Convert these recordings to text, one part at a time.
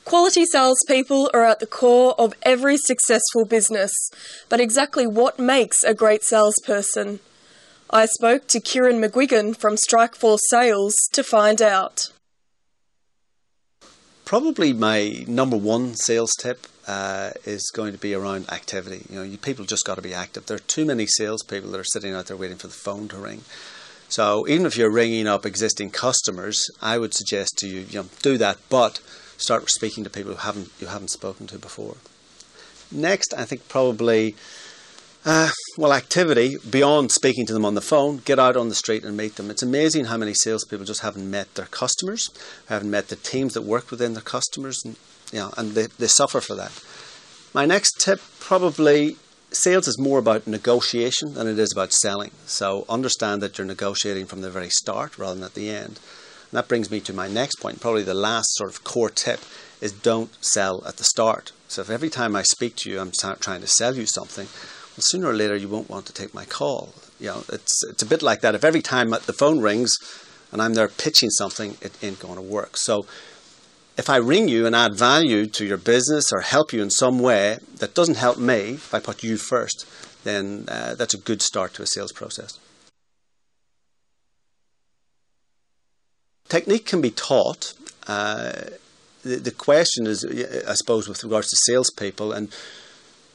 Quality salespeople are at the core of every successful business, but exactly what makes a great salesperson? I spoke to Ciaran McGuigan from Strikeforce Sales to find out. Probably my number one sales tip is going to be around activity. People just got to be active. There are too many salespeople that are sitting out there waiting for the phone to ring. So even if you're ringing up existing customers, I would suggest to you, do that, but start speaking to people you haven't spoken to before. Next, I think probably, activity, beyond speaking to them on the phone, get out on the street and meet them. It's amazing how many salespeople just haven't met their customers, haven't met the teams that work within their customers, and they suffer for that. My next tip, probably, sales is more about negotiation than it is about selling. So understand that you're negotiating from the very start rather than at the end. And that brings me to my next point, probably the last sort of core tip, is don't sell at the start. So if every time I speak to you I'm trying to sell you something, well, sooner or later you won't want to take my call. It's a bit like that. If every time the phone rings and I'm there pitching something, it ain't going to work. So if I ring you and add value to your business or help you in some way that doesn't help me, if I put you first, then that's a good start to a sales process. Technique can be taught. The question is, I suppose, with regards to salespeople, and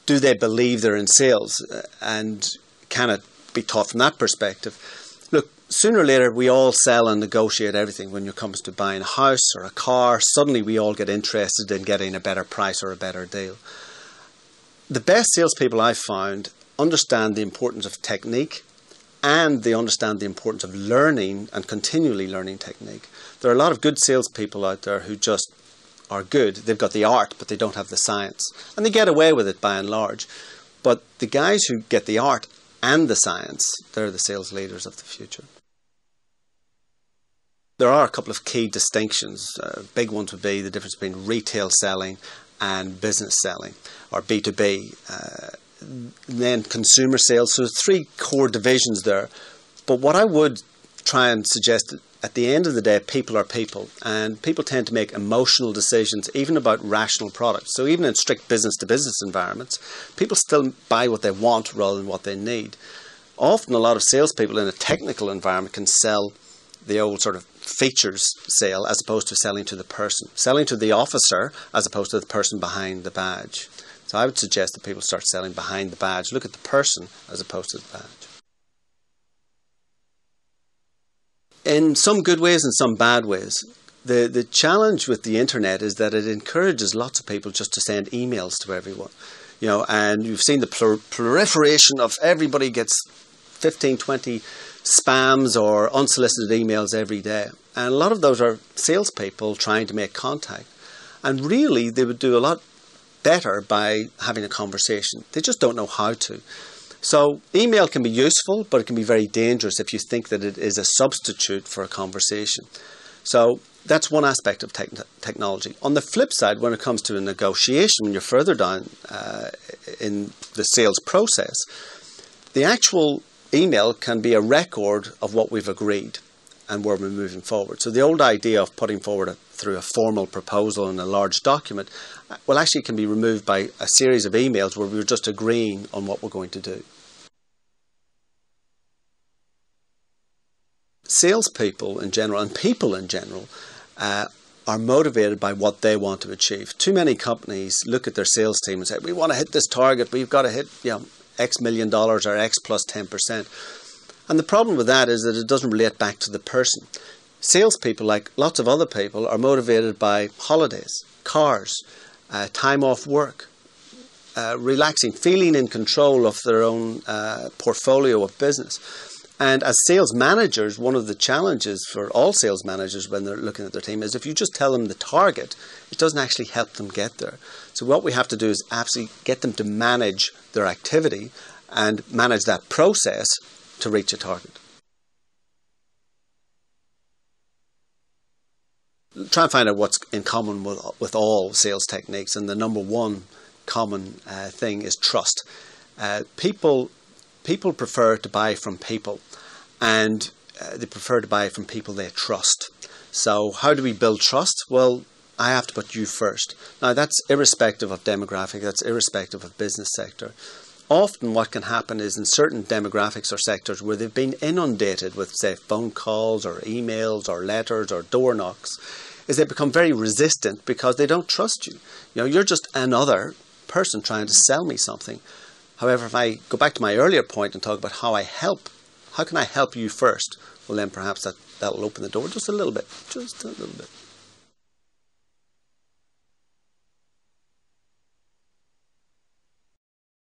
do they believe they're in sales? And can it be taught from that perspective? Look, sooner or later we all sell and negotiate everything. When it comes to buying a house or a car, suddenly we all get interested in getting a better price or a better deal. The best salespeople I've found understand the importance of technique, and they understand the importance of learning and continually learning technique. There are a lot of good salespeople out there who just are good. They've got the art, but they don't have the science. And they get away with it by and large. But the guys who get the art and the science, they're the sales leaders of the future. There are a couple of key distinctions. Big ones would be the difference between retail selling and business selling, or B2B. Then consumer sales. So there's three core divisions there. But what I would try and suggest, at the end of the day, people are people, and people tend to make emotional decisions even about rational products. So even in strict business-to-business environments, people still buy what they want rather than what they need. Often a lot of salespeople in a technical environment can sell the old sort of features sale as opposed to selling to the person, selling to the officer as opposed to the person behind the badge. So I would suggest that people start selling behind the badge. Look at the person as opposed to the badge. In some good ways and some bad ways. The challenge with the internet is that it encourages lots of people just to send emails to everyone. And you've seen the proliferation of everybody gets 15, 20 spams or unsolicited emails every day. And a lot of those are salespeople trying to make contact. And really, they would do a lot better by having a conversation. They just don't know how to. So email can be useful, but it can be very dangerous if you think that it is a substitute for a conversation. So that's one aspect of technology. On the flip side, when it comes to a negotiation, when you're further down in the sales process, the actual email can be a record of what we've agreed and where we're moving forward. So the old idea of putting forward through a formal proposal in a large document, well, actually can be removed by a series of emails where we're just agreeing on what we're going to do. Salespeople in general, and people in general, are motivated by what they want to achieve. Too many companies look at their sales team and say, we want to hit this target, we've got to hit X million dollars or X plus 10%. And the problem with that is that it doesn't relate back to the person. Salespeople, like lots of other people, are motivated by holidays, cars, time off work, relaxing, feeling in control of their own portfolio of business. And as sales managers, one of the challenges for all sales managers when they're looking at their team is if you just tell them the target, it doesn't actually help them get there. So what we have to do is absolutely get them to manage their activity and manage that process to reach a target. Try and find out what's in common with all sales techniques, and the number one common thing is trust. People prefer to buy from people, and they prefer to buy from people they trust. So how do we build trust? Well, I have to put you first. Now, that's irrespective of demographic, that's irrespective of business sector. Often what can happen is in certain demographics or sectors where they've been inundated with, say, phone calls or emails or letters or door knocks, is they become very resistant because they don't trust you. You know, you're just another person trying to sell me something. However, if I go back to my earlier point and talk about how can I help you first? Well, then perhaps that'll open the door just a little bit, just a little bit.